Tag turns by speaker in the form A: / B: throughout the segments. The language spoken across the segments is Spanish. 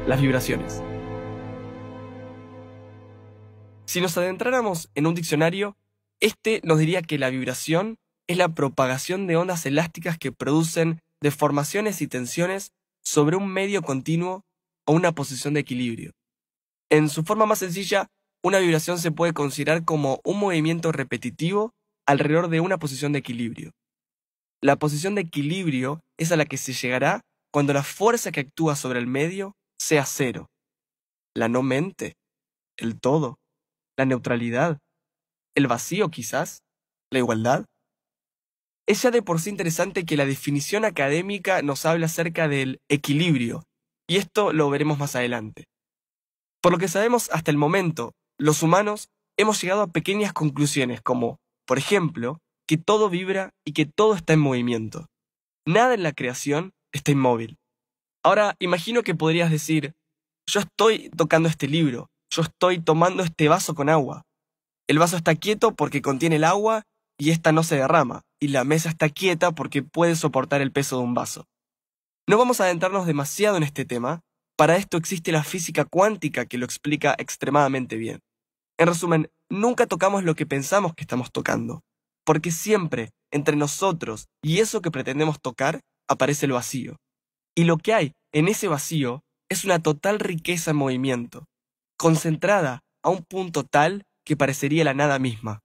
A: las vibraciones. Si nos adentráramos en un diccionario, este nos diría que la vibración es la propagación de ondas elásticas que producen deformaciones y tensiones sobre un medio continuo o una posición de equilibrio. En su forma más sencilla, una vibración se puede considerar como un movimiento repetitivo alrededor de una posición de equilibrio. La posición de equilibrio es a la que se llegará cuando la fuerza que actúa sobre el medio sea cero. La no mente, el todo, la neutralidad, el vacío quizás, la igualdad. Es ya de por sí interesante que la definición académica nos hable acerca del equilibrio, y esto lo veremos más adelante. Por lo que sabemos hasta el momento, los humanos hemos llegado a pequeñas conclusiones como, por ejemplo, que todo vibra y que todo está en movimiento. Nada en la creación está inmóvil. Ahora, imagino que podrías decir, yo estoy tocando este libro, yo estoy tomando este vaso con agua. El vaso está quieto porque contiene el agua y ésta no se derrama, y la mesa está quieta porque puede soportar el peso de un vaso. No vamos a adentrarnos demasiado en este tema, para esto existe la física cuántica que lo explica extremadamente bien. En resumen, nunca tocamos lo que pensamos que estamos tocando, porque siempre, entre nosotros y eso que pretendemos tocar, aparece el vacío. Y lo que hay en ese vacío es una total riqueza en movimiento, concentrada a un punto tal que parecería la nada misma.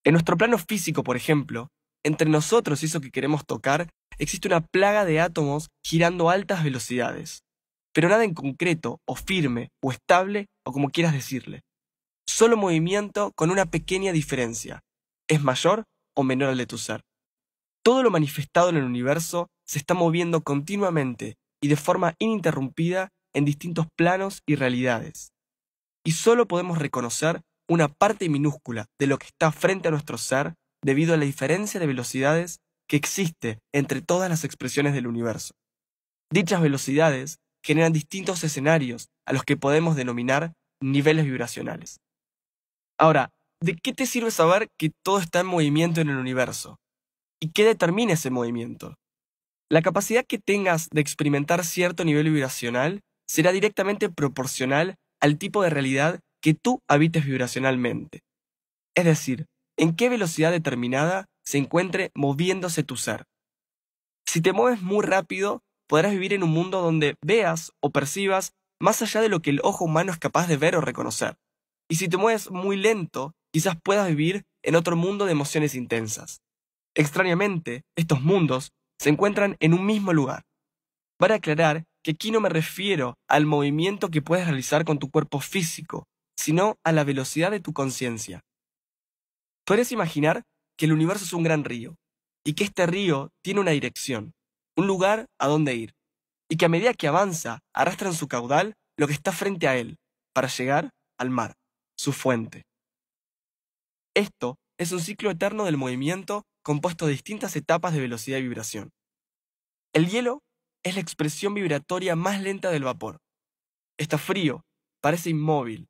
A: En nuestro plano físico, por ejemplo, entre nosotros y eso que queremos tocar, existe una plaga de átomos girando a altas velocidades. Pero nada en concreto, o firme, o estable, o como quieras decirle. Solo movimiento con una pequeña diferencia. Es mayor o menor al de tu ser. Todo lo manifestado en el universo se está moviendo continuamente y de forma ininterrumpida en distintos planos y realidades. Y solo podemos reconocer una parte minúscula de lo que está frente a nuestro ser debido a la diferencia de velocidades que existe entre todas las expresiones del universo. Dichas velocidades generan distintos escenarios a los que podemos denominar niveles vibracionales. Ahora, ¿de qué te sirve saber que todo está en movimiento en el universo? ¿Y qué determina ese movimiento? La capacidad que tengas de experimentar cierto nivel vibracional será directamente proporcional al tipo de realidad que tú habites vibracionalmente. Es decir, en qué velocidad determinada se encuentre moviéndose tu ser. Si te mueves muy rápido, podrás vivir en un mundo donde veas o percibas más allá de lo que el ojo humano es capaz de ver o reconocer. Y si te mueves muy lento, quizás puedas vivir en otro mundo de emociones intensas. Extrañamente, estos mundos se encuentran en un mismo lugar. Para aclarar que aquí no me refiero al movimiento que puedes realizar con tu cuerpo físico, sino a la velocidad de tu conciencia. Podrías imaginar que el universo es un gran río, y que este río tiene una dirección, un lugar a donde ir, y que a medida que avanza, arrastra en su caudal lo que está frente a él, para llegar al mar, su fuente. Esto es un ciclo eterno del movimiento compuesto de distintas etapas de velocidad y vibración. El hielo es la expresión vibratoria más lenta del vapor. Está frío, parece inmóvil.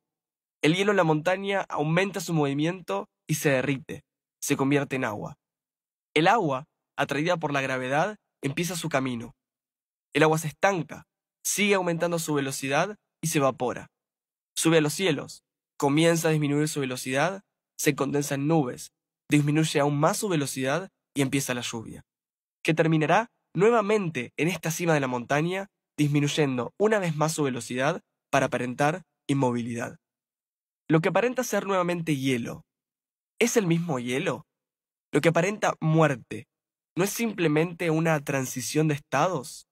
A: El hielo en la montaña aumenta su movimiento y se derrite, se convierte en agua. El agua, atraída por la gravedad, empieza su camino. El agua se estanca, sigue aumentando su velocidad y se evapora. Sube a los cielos, comienza a disminuir su velocidad, se condensa en nubes, disminuye aún más su velocidad y empieza la lluvia, que terminará nuevamente en esta cima de la montaña, disminuyendo una vez más su velocidad para aparentar inmovilidad. Lo que aparenta ser nuevamente hielo, ¿es el mismo hielo? Lo que aparenta muerte, ¿no es simplemente una transición de estados?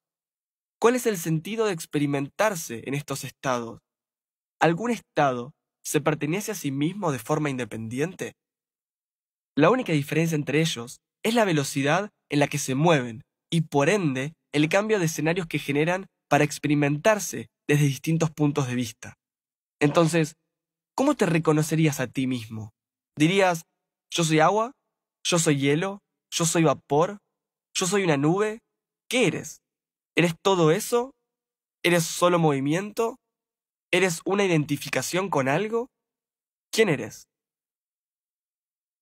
A: ¿Cuál es el sentido de experimentarse en estos estados? ¿Algún estado se pertenece a sí mismo de forma independiente? La única diferencia entre ellos es la velocidad en la que se mueven y, por ende, el cambio de escenarios que generan para experimentarse desde distintos puntos de vista. Entonces, ¿cómo te reconocerías a ti mismo? ¿Dirías, yo soy agua? ¿Yo soy hielo? ¿Yo soy vapor? ¿Yo soy una nube? ¿Qué eres? ¿Eres todo eso? ¿Eres solo movimiento? ¿Eres una identificación con algo? ¿Quién eres?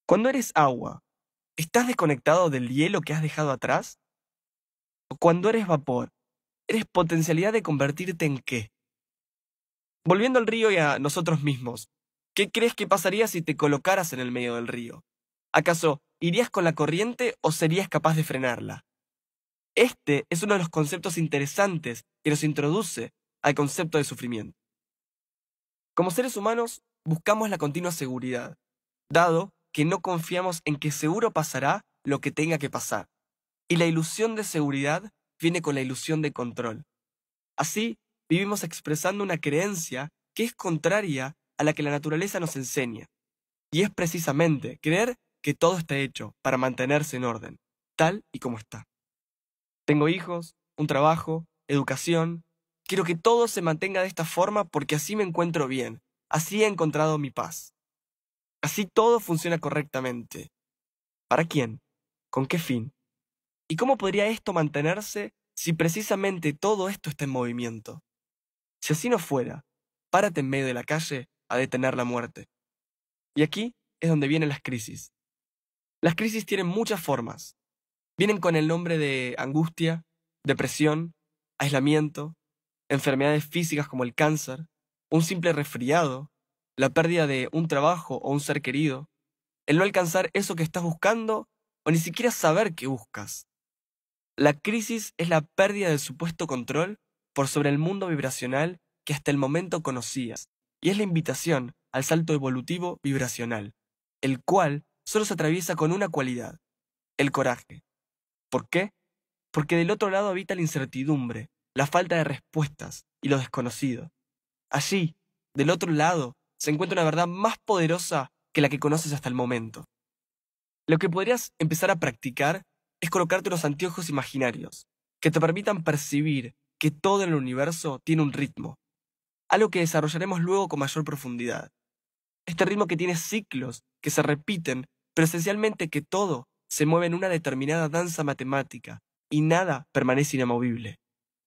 A: Cuando eres agua, ¿estás desconectado del hielo que has dejado atrás? ¿O cuando eres vapor, eres potencialidad de convertirte en qué? Volviendo al río y a nosotros mismos, ¿qué crees que pasaría si te colocaras en el medio del río? ¿Acaso irías con la corriente o serías capaz de frenarla? Este es uno de los conceptos interesantes que nos introduce al concepto de sufrimiento. Como seres humanos, buscamos la continua seguridad, dado que no confiamos en que seguro pasará lo que tenga que pasar. Y la ilusión de seguridad viene con la ilusión de control. Así, vivimos expresando una creencia que es contraria a la que la naturaleza nos enseña. Y es precisamente creer que todo está hecho para mantenerse en orden, tal y como está. Tengo hijos, un trabajo, educación. Quiero que todo se mantenga de esta forma porque así me encuentro bien, así he encontrado mi paz. Así todo funciona correctamente. ¿Para quién? ¿Con qué fin? ¿Y cómo podría esto mantenerse si precisamente todo esto está en movimiento? Si así no fuera, párate en medio de la calle a detener la muerte. Y aquí es donde vienen las crisis. Las crisis tienen muchas formas. Vienen con el nombre de angustia, depresión, aislamiento, enfermedades físicas como el cáncer, un simple resfriado, la pérdida de un trabajo o un ser querido, el no alcanzar eso que estás buscando o ni siquiera saber qué buscas. La crisis es la pérdida del supuesto control por sobre el mundo vibracional que hasta el momento conocías, y es la invitación al salto evolutivo vibracional, el cual solo se atraviesa con una cualidad, el coraje. ¿Por qué? Porque del otro lado habita la incertidumbre, la falta de respuestas y lo desconocido. Allí, del otro lado, se encuentra una verdad más poderosa que la que conoces hasta el momento. Lo que podrías empezar a practicar es colocarte unos anteojos imaginarios que te permitan percibir que todo en el universo tiene un ritmo, algo que desarrollaremos luego con mayor profundidad. Este ritmo que tiene ciclos que se repiten, pero esencialmente que todo se mueve en una determinada danza matemática y nada permanece inamovible.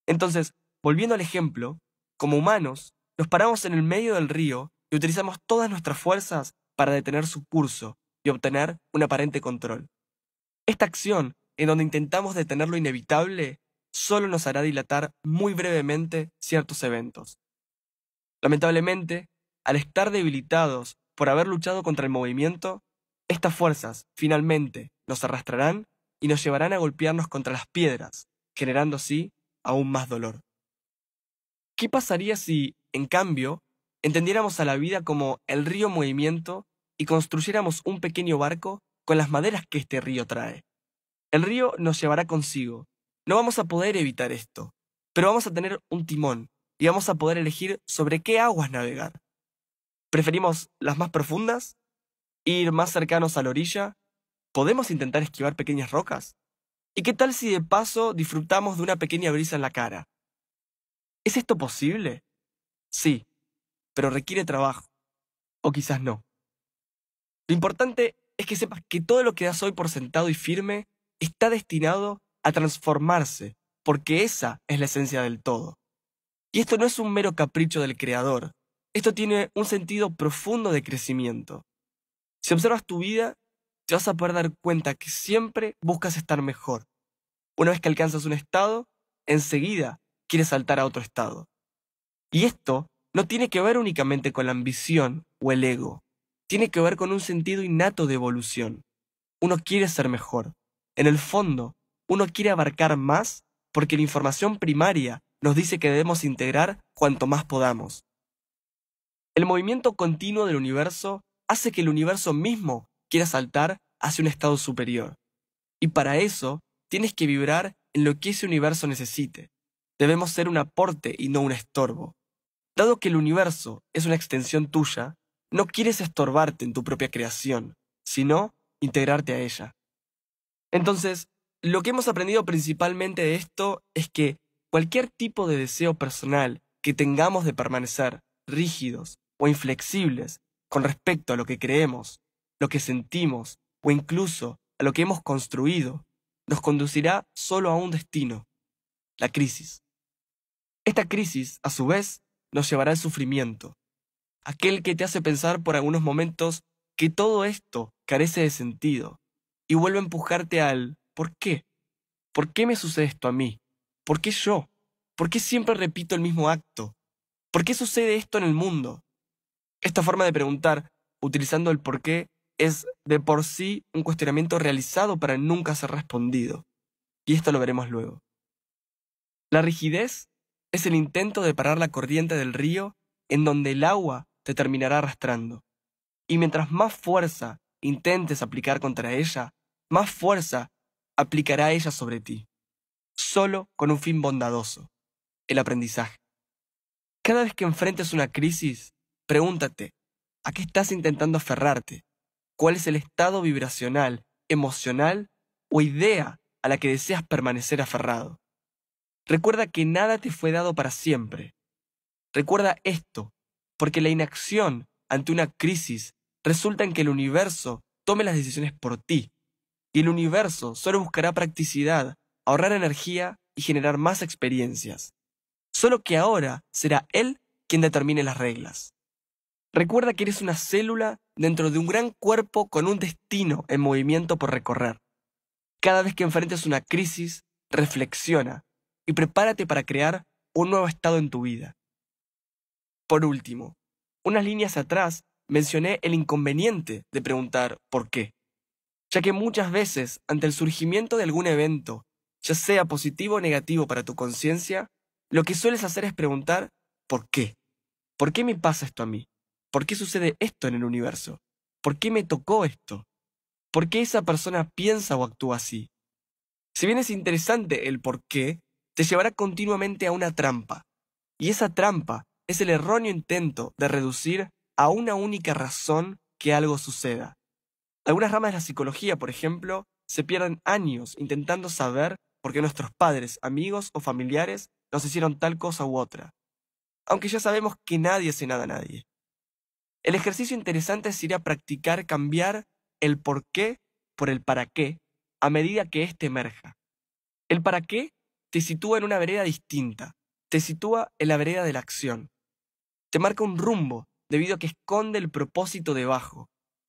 A: Entonces, volviendo al ejemplo, como humanos, nos paramos en el medio del río y utilizamos todas nuestras fuerzas para detener su curso y obtener un aparente control. Esta acción, en donde intentamos detener lo inevitable, solo nos hará dilatar muy brevemente ciertos eventos. Lamentablemente, al estar debilitados por haber luchado contra el movimiento, estas fuerzas finalmente nos arrastrarán y nos llevarán a golpearnos contra las piedras, generando así aún más dolor. ¿Qué pasaría si, en cambio, entendiéramos a la vida como el río en movimiento y construyéramos un pequeño barco con las maderas que este río trae? El río nos llevará consigo. No vamos a poder evitar esto, pero vamos a tener un timón y vamos a poder elegir sobre qué aguas navegar. ¿Preferimos las más profundas? ¿Ir más cercanos a la orilla? ¿Podemos intentar esquivar pequeñas rocas? ¿Y qué tal si de paso disfrutamos de una pequeña brisa en la cara? ¿Es esto posible? Sí, pero requiere trabajo. O quizás no. Lo importante es que sepas que todo lo que das hoy por sentado y firme está destinado a transformarse, porque esa es la esencia del todo. Y esto no es un mero capricho del creador. Esto tiene un sentido profundo de crecimiento. Si observas tu vida, te vas a poder dar cuenta que siempre buscas estar mejor. Una vez que alcanzas un estado, enseguida quieres saltar a otro estado. Y esto no tiene que ver únicamente con la ambición o el ego. Tiene que ver con un sentido innato de evolución. Uno quiere ser mejor. En el fondo, uno quiere abarcar más porque la información primaria nos dice que debemos integrar cuanto más podamos. El movimiento continuo del universo hace que el universo mismo quiera saltar hacia un estado superior. Y para eso, tienes que vibrar en lo que ese universo necesite. Debemos ser un aporte y no un estorbo. Dado que el universo es una extensión tuya, no quieres estorbarte en tu propia creación, sino integrarte a ella. Entonces, lo que hemos aprendido principalmente de esto es que cualquier tipo de deseo personal que tengamos de permanecer rígidos o inflexibles con respecto a lo que creemos, lo que sentimos o incluso a lo que hemos construido, nos conducirá solo a un destino, la crisis. Esta crisis, a su vez, nos llevará al sufrimiento, aquel que te hace pensar por algunos momentos que todo esto carece de sentido y vuelve a empujarte al ¿por qué? ¿Por qué me sucede esto a mí? ¿Por qué yo? ¿Por qué siempre repito el mismo acto? ¿Por qué sucede esto en el mundo? Esta forma de preguntar, utilizando el por qué, es de por sí un cuestionamiento realizado para nunca ser respondido. Y esto lo veremos luego. La rigidez es el intento de parar la corriente del río en donde el agua te terminará arrastrando. Y mientras más fuerza intentes aplicar contra ella, más fuerza aplicará ella sobre ti, solo con un fin bondadoso, el aprendizaje. Cada vez que enfrentes una crisis, pregúntate, ¿a qué estás intentando aferrarte? ¿Cuál es el estado vibracional, emocional o idea a la que deseas permanecer aferrado? Recuerda que nada te fue dado para siempre. Recuerda esto, porque la inacción ante una crisis resulta en que el universo tome las decisiones por ti, y el universo solo buscará practicidad, ahorrar energía y generar más experiencias. Solo que ahora será él quien determine las reglas. Recuerda que eres una célula dentro de un gran cuerpo con un destino en movimiento por recorrer. Cada vez que enfrentes una crisis, reflexiona y prepárate para crear un nuevo estado en tu vida. Por último, unas líneas atrás mencioné el inconveniente de preguntar ¿por qué? Ya que muchas veces, ante el surgimiento de algún evento, ya sea positivo o negativo para tu conciencia, lo que sueles hacer es preguntar ¿por qué? ¿Por qué me pasa esto a mí? ¿Por qué sucede esto en el universo? ¿Por qué me tocó esto? ¿Por qué esa persona piensa o actúa así? Si bien es interesante el por qué, te llevará continuamente a una trampa. Y esa trampa es el erróneo intento de reducir a una única razón que algo suceda. Algunas ramas de la psicología, por ejemplo, se pierden años intentando saber por qué nuestros padres, amigos o familiares nos hicieron tal cosa u otra, aunque ya sabemos que nadie hace nada a nadie. El ejercicio interesante sería practicar cambiar el por qué por el para qué a medida que éste emerja. El para qué te sitúa en una vereda distinta, te sitúa en la vereda de la acción. Te marca un rumbo debido a que esconde el propósito debajo.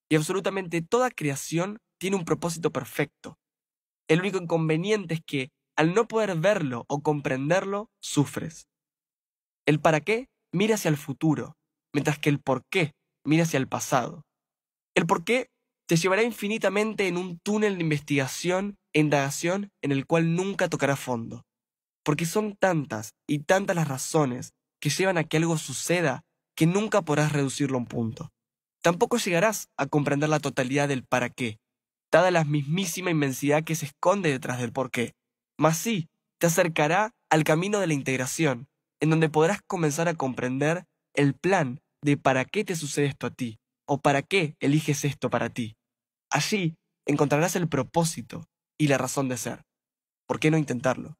A: Y absolutamente toda creación tiene un propósito perfecto. El único inconveniente es que, al no poder verlo o comprenderlo, sufres. El para qué mira hacia el futuro, mientras que el por qué mira hacia el pasado. El por qué te llevará infinitamente en un túnel de investigación e indagación en el cual nunca tocará fondo. Porque son tantas y tantas las razones que llevan a que algo suceda que nunca podrás reducirlo a un punto. Tampoco llegarás a comprender la totalidad del para qué, dada la mismísima inmensidad que se esconde detrás del por qué. Mas sí, te acercará al camino de la integración, en donde podrás comenzar a comprender el plan de para qué te sucede esto a ti, o para qué eliges esto para ti. Allí encontrarás el propósito y la razón de ser. ¿Por qué no intentarlo?